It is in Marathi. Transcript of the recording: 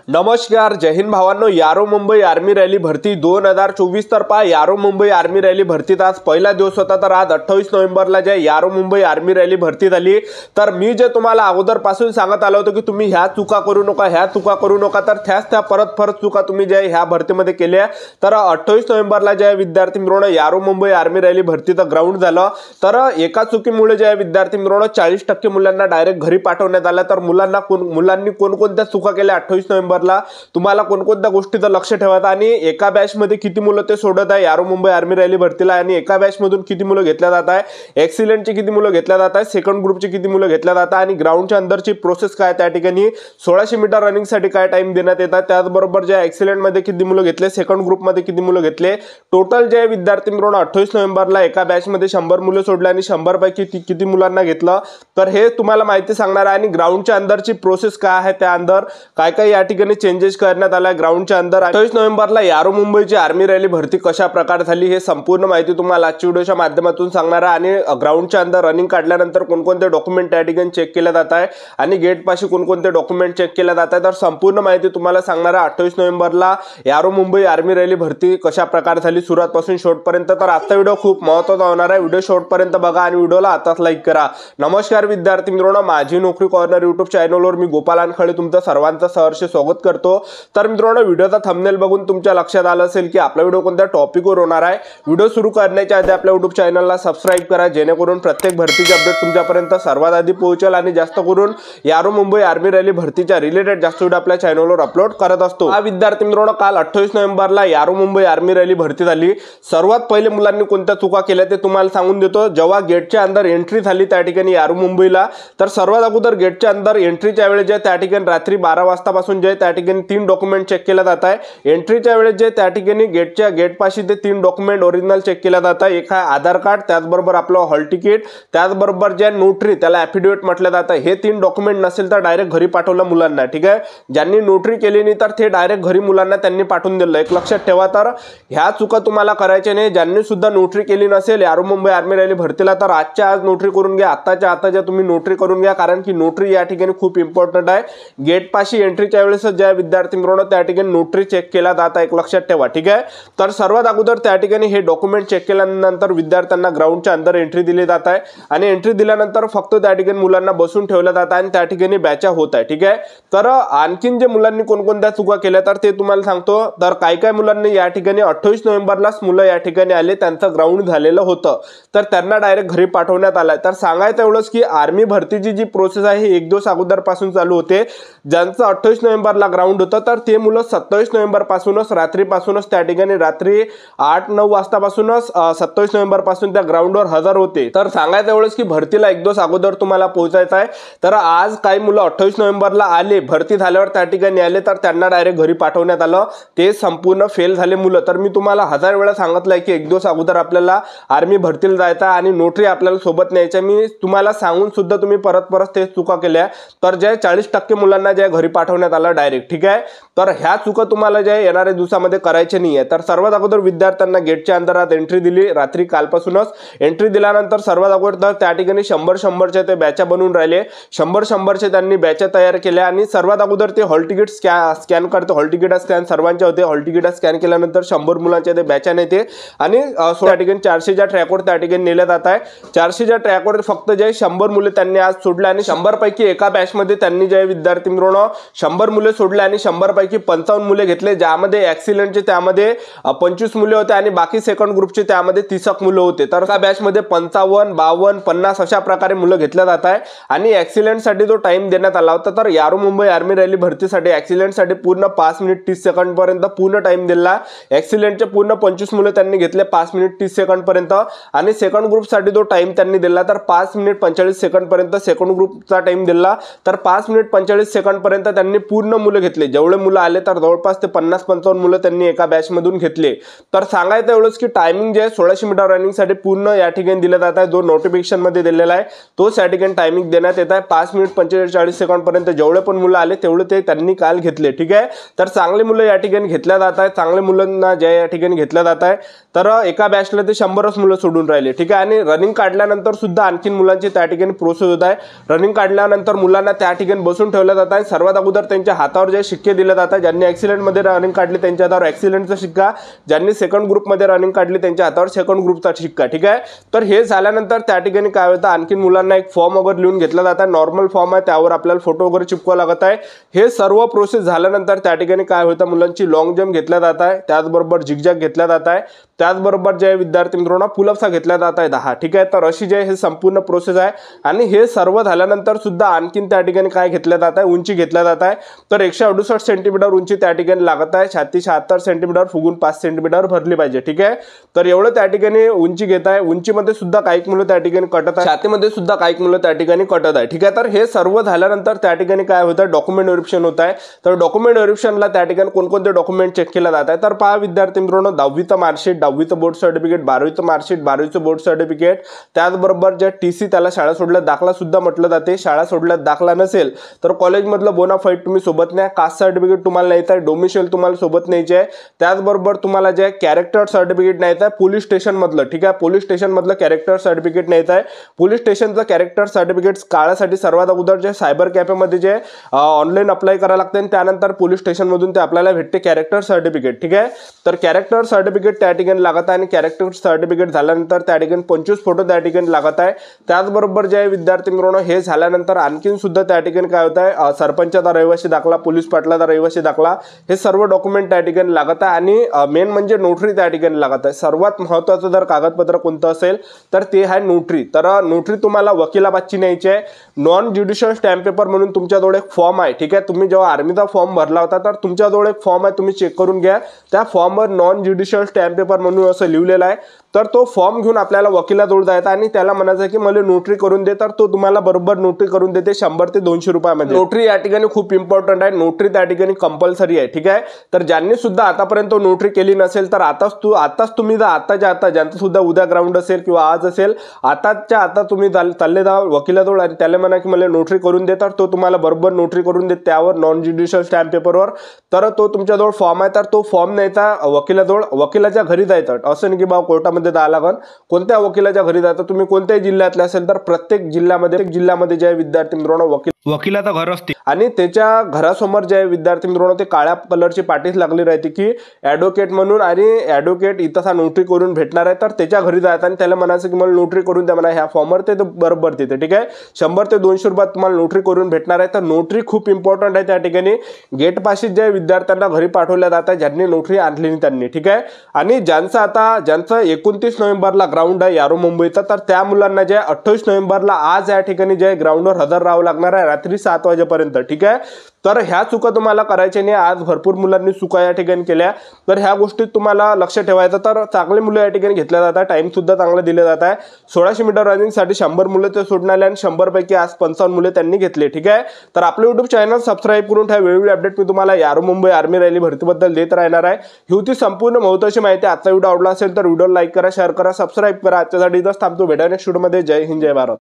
नमस्कार, जय हिंद भावांनो. यारो मुंबई आर्मी रॅली भरती 2024 तर पहा यारो मुंबई आर्मी रॅली भरतीत आज पहिला दिवस होता. तर आज 28 नोव्हेंबरला जे यारो मुंबई आर्मी रॅली भरती झाली. तर मी जे तुम्हाला अगोदरपासून सांगत आलो होतो की तुम्ही ह्या चुका करू नका, तर त्या परत चुका तुम्ही जे ह्या भरतीमध्ये केल्या. तर 28 नोव्हेंबरला जे विद्यार्थी मित्रांनो यारो मुंबई आर्मी रॅली भरतीचं ग्राउंड झालं. तर एका चुकीमुळे जे विद्यार्थी मित्रांनो 40% मुलांना डायरेक्ट घरी पाठवण्यात आलं. तर मुलांनी कोणकोणत्या चुका केल्या 28 नोव्हेंबरला, तुम्हाला कोणकोणत्या गोष्टीचं लक्ष ठेवायचं आणि एका बॅच मध्ये किती मुलं ते सोडत आहे यारो मुंबई आर्मी रॅली भरतीला, आणि एका बॅच मधून किती मुलं घेतल्या जात आहे, एक्सिलेंटची किती मुलं घेतल्या जात आहे, सेकंड ग्रुपची किती मुलं घेतल्या जात आहे, आणि ग्राउंडच्या अंदरची प्रोसेस काय, त्या ठिकाणी 1600 मीटर रनिंग साठी काय टाइम देण्यात येतात, त्याचबरोबर जे एक्सिलेंट मध्ये किती मुलं घेतले, सेकंड ग्रुप मध्ये किती मुलं घेतले, टोटल जे विद्यार्थी मित्रांनो 28 नोव्हेंबरला एका बॅच मध्ये 100 मुलं सोडले आणि 100 पैकी किती मुलांना घेतलं, तर हे तुम्हाला माहिती सांगणार आहे. आणि ग्राउंडच्या अंदरची प्रोसेस काय आहे, त्या अंदर काय काय या ठिकाणी चेंजेस करण्यात आला ग्राउंडच्या अंदर. 28 नोव्हेंबरला यारो मुंबईची आर्मी रॅली भरती कशा प्रकारे झाली हे संपूर्ण माहिती तुम्हाला आजच्या व्हिडिओच्या माध्यमातून सांगणार आहे. आणि ग्राउंडच्या अंदर रनिंग काढल्यानंतर कोणकोणते डॉक्युमेंट त्या ठिकाणी चेक केले जात आहे आणि गेट पाशी कोणकोणते डॉक्युमेंट चेक केले जात आहे, तर संपूर्ण माहिती तुम्हाला सांगणार आहे. 28 नोव्हेंबरला यारो मुंबई आर्मी रॅली भरती कशा प्रकारे झाली सुरुवातपासून शेवटपर्यंत. तर आजचा व्हिडिओ खूप महत्त्वाचा होणार आहे. व्हिडिओ शेवटपर्यंत बघा आणि व्हिडिओला आताच लाईक करा. नमस्कार विद्यार्थी मित्रांनो, माझी नोकरी कॉर्नर युट्यूब चॅनलवर मी गोपाल अनखळे तुमचं सर्वांचं सहर्ष स्वागत करतो. तर मित्रांनो, व्हिडिओचा थंबनेल बघून तुमच्या लक्षात आलं असेल की आपला व्हिडिओ कोणत्या टॉपिकवर होणार आहे. व्हिडिओ सुरू करण्याच्या आधी आपल्या युट्यूब चॅनलला सबस्क्राइब करा, जेणेकरून प्रत्येक भरतीचे अपडेट तुमच्यापर्यंत सर्वात आधी पोहोचेल. आणि जास्त करून यारो मुंबई आर्मी रॅली भरतीच्या रिलेटेड जास्त व्हिडिओ आपल्या चॅनलवर अपलोड करत असतो. हा विद्यार्थी मित्रांनो, काल 28 नोव्हेंबरला यारो मुंबई आर्मी रॅली भरती झाली. सर्वात पहिले मुलांनी कोणत्या चुका केल्या ते तुम्हाला सांगून देतो. जेव्हा गेटच्या अंदर एंट्री झाली त्या ठिकाणी यारो मुंबईला, तर सर्वात अगोदर गेटच्या अंदर एंट्रीच्या वेळेस जे त्या ठिकाणी रात्री 12 वाजतापासून जे त्या ठिकाणी 3 डॉक्युमेंट चेक केला जात आहे. एंट्रीच्या वेळेस जे त्या ठिकाणी गेट पाशी ते 3 डॉक्युमेंट ओरिजिनल चेक केला जात आहे. एक आहे आधार कार्ड, त्याचबरोबर आपलं हॉल तिकीट, त्याचबरोबर जे नोटरी त्याला ॲफिडेविट म्हटलं जातं. हे 3 डॉक्युमेंट नसेल तर डायरेक्ट घरी पाठवलं मुलांना. ठीक आहे, ज्यांनी नोटरी केली नाही तर ते डायरेक्ट घरी मुलांना त्यांनी पाठवून दिलं. एक लक्षात ठेवा, तर ह्या चुका तुम्हाला करायच्या नाही. ज्यांनी सुद्धा नोटरी केली नसेल यारो मुंबई आर्मी रॅली भरतीला, तर आजच्या आज नोटरी करून घ्या. आताच्या तुम्ही नोटरी करून घ्या, कारण की नोटरी या ठिकाणी खूप इम्पॉर्टंट आहे. गेट पाशी एंट्रीच्या वेळेस ज्या विद्यार्थी मित्रांनो त्या ठिकाणी नोटरी चेक केला जात आहे, एक लक्षात ठेवा. ठीक आहे, तर सर्वात अगोदर त्या ठिकाणी हे डॉक्युमेंट चेक केल्यानंतर विद्यार्थ्यांना ग्राउंडच्या अंदर एंट्री दिली जात आहे. आणि एंट्री दिल्यानंतर फक्त त्या ठिकाणी मुलांना बसून ठेवलं जात आहे आणि त्या ठिकाणी बॅचा होत आहे. ठीक आहे, तर आणखीन जे मुलांनी कोणकोणत्या चुका केल्या तर ते तुम्हाला सांगतो. तर काय मुलांनी या ठिकाणी 28 नोव्हेंबरलाच मुलं या ठिकाणी आले, त्यांचं ग्राउंड झालेलं होतं, तर त्यांना डायरेक्ट घरी पाठवण्यात आलं. तर सांगायचं एवढंच की आर्मी भरतीची जी प्रोसेस आहे ही 1 दिवस अगोदरपासून चालू होते. ज्यांचं 28 नोव्हेंबरला ग्राउंड होतं तर ते मुलं 27 नोव्हेंबर पासूनच रात्रीपासूनच त्या ठिकाणी रात्री 8-9 वाजतापासूनच 27 नोव्हेंबर पासून त्या ग्राउंडवर हजर होते. तर सांगायचं एवढंच की भरतीला 1 दिवस अगोदर तुम्हाला पोहोचायचं आहे. तर आज काही मुलं 28 नोव्हेंबरला आले, भरती झाल्यावर त्या ठिकाणी आले, तर त्यांना डायरेक्ट घरी पाठवण्यात आलं. ते संपूर्ण फेल झाले मुलं. तर मी तुम्हाला 1000 वेळा सांगितलंय की 1 दिवस अगोदर आपल्याला आर्मी भरतीला जायचं आणि नोटरी आपल्याला सोबत न्यायच्या. मी तुम्हाला सांगून सुद्धा तुम्ही परत तेच चुका केल्या. तर जे 40% मुलांना जे घरी पाठवण्यात आलं डायरेक्ट. ठीक आहे, तर ह्या चुका तुम्हाला जे येणाऱ्या दिवसामध्ये करायचे नाही आहे. तर सर्वात अगोदर विद्यार्थ्यांना गेटच्या अंदरात एंट्री दिली रात्री कालपासूनच. एंट्री दिल्यानंतर सर्वात अगोदर त्या ठिकाणी 100-100चे ते बॅचा बनवून राहिले. 100-100चे त्यांनी बॅचा तयार केल्या आणि सर्वात अगोदर ते हॉल तिकीट स्कॅन करते. हॉल तिकीट स्कॅन सर्वांचे होते. हॉल तिकीट स्कॅन केल्यानंतर 100 मुलांचे ते बॅचा नेते आणि त्या ठिकाणी 400च्या ट्रॅकवर त्या ठिकाणी नेले जात आहे. 400च्या ट्रॅकवर फक्त जे 100 मुले त्यांनी आज सोडले आणि 100 पैकी एका बॅच मध्ये त्यांनी जे विद्यार्थी मित्रांनो 100 मुले सोडले आणि 100 पैकी 55 मुले घेतले. ज्यामध्ये ऍक्सिलेंटचे त्यामध्ये 25 मुले होते आणि बाकी सेकंड ग्रुपचे त्यामध्ये 30 मुलं होते. तर त्या बॅच मध्ये 55, 52, 50 अशा प्रकारे मुलं घेतल्या जात आहे. आणि ऍक्सिलेंट साठी जो टाइम देण्यात आला होता, तर यारो मुंबई आर्मी रॅली भरतीसाठी ऍक्सिलेंट साठी पूर्ण 5 मिनिट 30 सेकंड पर्यंत पूर्ण टाइम दिला. ऍक्सिलेंटचे पूर्ण 25 मुले त्यांनी घेतले 5 मिनिट 30 सेकंड पर्यंत. आणि सेकंड ग्रुप साठी जो टाइम त्यांनी दिला तर 5 मिनिट 45 सेकंड पर्यंत सेकंड ग्रुपचा टाइम दिला. तर 5 मिनिट 45 सेकंड पर्यंत त्यांनी पूर्ण मुलं घेतले. जेवढे मुलं आले तर जवळपास ते 50-55 मुलं त्यांनी एका बॅच मधून घेतले. तर सांगायचं एवढंच की टायमिंग जे 1600 मीटर रनिंग साठी पूर्ण या ठिकाणी दिला जात आहे. जो नोटिफिकेशन मध्ये दिलेला आहे तोच या ठिकाणी टायमिंग देण्यात येत आहे. 5 मिनिट 45 सेकंड पर्यंत जेवढे पण मुलं आले तेवढे ते त्यांनी काल घेतले. ठीक आहे, तर चांगले मुलं या ठिकाणी घेतल्या जात आहे. चांगले मुलांना जे या ठिकाणी घेतल्या जात आहे, तर एका बॅचला ते 100च मुलं सोडून राहिले. ठीक आहे, आणि रनिंग काढल्यानंतर सुद्धा आणखीन मुलांची त्या ठिकाणी प्रोसेस होत आहे. रनिंग काढल्यानंतर मुलांना त्या ठिकाणी बसून ठेवलं जात आहे. सर्वात अगोदर त्यांच्या हात हातावर जे शिक्के दिले जातात, ज्यांनी ॲक्सिडेंटमध्ये रनिंग काढली त्यांच्या हातावर ॲक्सिडेंटचा शिक्का, ज्यांनी सेकंड ग्रुपमध्ये रनिंग काढली त्यांच्या हातावर सेकंड ग्रुपचा शिक्का, ठीक आहे. तर हे झाल्यानंतर त्या ठिकाणी काय होतं, आणखी मुलांना एक फॉर्म वगैरे लिहून घेतला जातं, नॉर्मल फॉर्म आहे, त्यावर आपल्याला फोटो वगैरे चिपकावा लागत आहे. हे सर्व प्रोसेस झाल्यानंतर त्या ठिकाणी काय होतं, मुलांची लॉंग जंप घेतला जात आहे, त्याचबरोबर झिगझॅग घेतला जात आहे, त्याचबरोबर जे विद्यार्थी मित्रांनो पुलअप्स घेतला जात आहे 10, ठीक आहे. तर अशी जे हे संपूर्ण प्रोसेस आहे. आणि हे सर्व झाल्यानंतर सुद्धा आणखीन त्या ठिकाणी काय घेतलं जात आहे, उंची घेतल्या जात आहे. तर 168 सेंटीमीटर उंची त्या ठिकाणी लागत आहे, छाती 76 सेंटीमीटर, फुगून 5 सेंटीमीटर भरली पाहिजे, ठीक आहे. तर एवढं त्या ठिकाणी उंची घेत आहे. उंचीमध्ये सुद्धा काही मुलं त्या ठिकाणी कटत आहे, छातीमध्ये सुद्धा काही मुलं त्या ठिकाणी कटत आहे, ठीक आहे. तर हे सर्व झाल्यानंतर त्या ठिकाणी काय होतं, डॉक्युमेंट व्हेरिफिकेशन होत आहे. तर डॉक्युमेंट व्हेरिफिकेशनला त्या ठिकाणी कोणकोणते डॉक्युमेंट चेक केले जात आहे. तर पहा विद्यार्थी मित्रांनो, 10वीचं मार्कशीट, 10वीचं बोर्ड सर्टिफिकेट, 12वीचं मार्कशीट, 12वीचं बोर्ड सर्टिफिकेट, त्याचबरोबर जे TC त्याला शाळा सोडल्यात दाखला सुद्धा म्हटलं जाते. शाळा सोडल्यात दाखला नसेल तर कॉलेजमधलं बोनाफाईड तुम्ही सोबत न्या, कास्ट सर्टिफिकेट तुम्हाला न्यायचं आहे, डोमिसाईल तुम्हाला सोबत न्यायचे आहे, त्याचबरोबर तुम्हाला जे कॅरेक्टर सर्टिफिकेट न्यायचं आहे पोलीस स्टेशन मधलं, ठीक आहे. पोलीस स्टेशन मधलं कॅरेक्टर सर्टिफिकेट न्यायचं आहे. पोलीस स्टेशनचं कॅरेक्टर सर्टिफिकेट काढायसाठी सर्वात अगोदर जे सायबर कॅफेमध्ये जे ऑनलाईन अप्लाय करायला लागते आणि त्यानंतर पोलीस स्टेशन मधून ते आपल्याला भेटते कॅरेक्टर सर्टिफिकेट, ठीक आहे. तर कॅरेक्टर सर्टिफिकेट त्या ठिकाणी लागत आहे आणि कॅरेक्टर सर्टिफिकेट झाल्यानंतर त्या ठिकाणी 25 फोटो त्या ठिकाणी लागत आहे. त्याचबरोबर जे विद्यार्थी मित्रांनो हे झाल्यानंतर आणखीन सुद्धा त्या ठिकाणी काय होत आहे, सरपंचाचा रहिवासी दाखला, पोलीस पाटलाचा रहिवासी दाखला, हे सर्व डॉक्युमेंट त्या ठिकाणी लागत आहे. आणि मेन म्हणजे नोटरी त्या ठिकाणी लागत आहे. सर्वात महत्त्वाचं जर कागदपत्र कोणतं असेल तर ते आहे नोटरी. तर नोटरी तुम्हाला वकिलाबादची न्यायची आहे. नॉन ज्युडिशियल स्टॅम्प पेपर म्हणून तुमच्याजवळ एक फॉर्म आहे, ठीक आहे. तुम्ही जेव्हा आर्मीचा फॉर्म भरला होता तर तुमच्याजवळ एक फॉर्म आहे, तुम्ही चेक करून घ्या. त्या फॉर्मवर नॉन ज्युडिशियल स्टॅम्प पेपर म्हणून असं लिहिलेलं आहे. तर तो फॉर्म घेऊन आपल्याला वकिलाजवळ जायचा आणि त्याला म्हणायचं की मला नोटरी करून दे. तर तो तुम्हाला बरोबर नोटरी करून देते 100 ते 200 रुपयामध्ये. नोटरी या ठिकाणी खूप इम्पॉर्टंट आहे. नोटरी त्या ठिकाणी कंपल्सरी आहे, ठीक आहे. तर ज्यांनी सुद्धा आतापर्यंत नोटरी केली नसेल तर आताच तुम्ही जा, आताच्या आता, ज्यांचं सुद्धा उद्या ग्राउंड असेल किंवा आज असेल, आताच्या आता तुम्ही चालले जा वकिलाजवळ आणि त्याला म्हणा की मला नोटरी करून दे. तर तो तुम्हाला बरोबर नोटरी करून देत त्यावर नॉन ज्युडिशियल स्टॅम्प पेपरवर. तर तो तुमच्याजवळ फॉर्म आहे, तर तो फॉर्म न्यायचा वकिलाजवळ, वकिलाच्या घरी जायचं. असं नाही की बा कोर्टामध्ये जावं लागेल. कोणत्या वकिलाच्या घरी जायचं, तुम्ही कोणत्याही जिल्ह्यातले असेल तर प्रत्येक जिल्ह्यामध्ये जे विद्यार्थी मित्रांनो वकिलाचं घर असते आणि त्याच्या घरासमोर जे विद्यार्थी मित्रांनो ते काळ्या कलरची पाटीस लागली राहते की ॲडव्होकेट म्हणून, आणि ॲडव्होकेट इथं नोटरी करून भेटणार आहे. तर त्याच्या घरी जायचं आणि त्याला म्हणायचं की मला नोटरी करून द्या म्हणा ह्या फॉर्मवर, ते बरोबर देते, ठीक आहे. 100 ते 200 रुपयात तुम्हाला नोटरी करून भेटणार आहे. तर नोटरी खूप इम्पॉर्टंट आहे. त्या ठिकाणी गेट पाशी जे विद्यार्थ्यांना घरी पाठवल्या जातात ज्यांनी नोटरी आणली नाही त्यांनी, ठीक आहे. आणि ज्यांचं 29 नोव्हेंबरला ग्राउंड आहे यारो मुंबईचा, तर त्या मुलांना जे 28 नोव्हेंबरला आज या ठिकाणी जे ग्राउंडवर हजर राहावं लागणार आहे रात्री 7 वाजेपर्यंत, ठीक आहे. तर ह्या चुका तुम्हाला करायच्या नाही. आज भरपूर मुलांनी चुका या ठिकाणी केल्या, तर ह्या गोष्टीत तुम्हाला लक्ष ठेवायचं. तर चांगले मुलं या ठिकाणी घेतल्या जातात, टाइम सुद्धा चांगला दिले जात आहे. 1600 मीटर रनिंगसाठी 100 मुलं ते सोडून आले आणि 100 पैकी आज 55 मुले त्यांनी घेतले, ठीक आहे. तर आपलं YouTube चॅनल सबस्क्राईब करून ठेवा. वेळोवेळी अपडेट मी तुम्हाला यारो मुंबई आर्मी रॅली भरतीबद्दल देत राहणार आहे. ही होती संपूर्ण महत्त्वाची माहिती. आजचा व्हिडिओ आवडला असेल तर व्हिडिओ लाईक करा, शेअर करा, सबस्क्राईब करा. आजच्यासाठी इथंच थांबतो. भेटा नेक्स्ट व्हिडिओमध्ये. जय हिंद, जय भारत.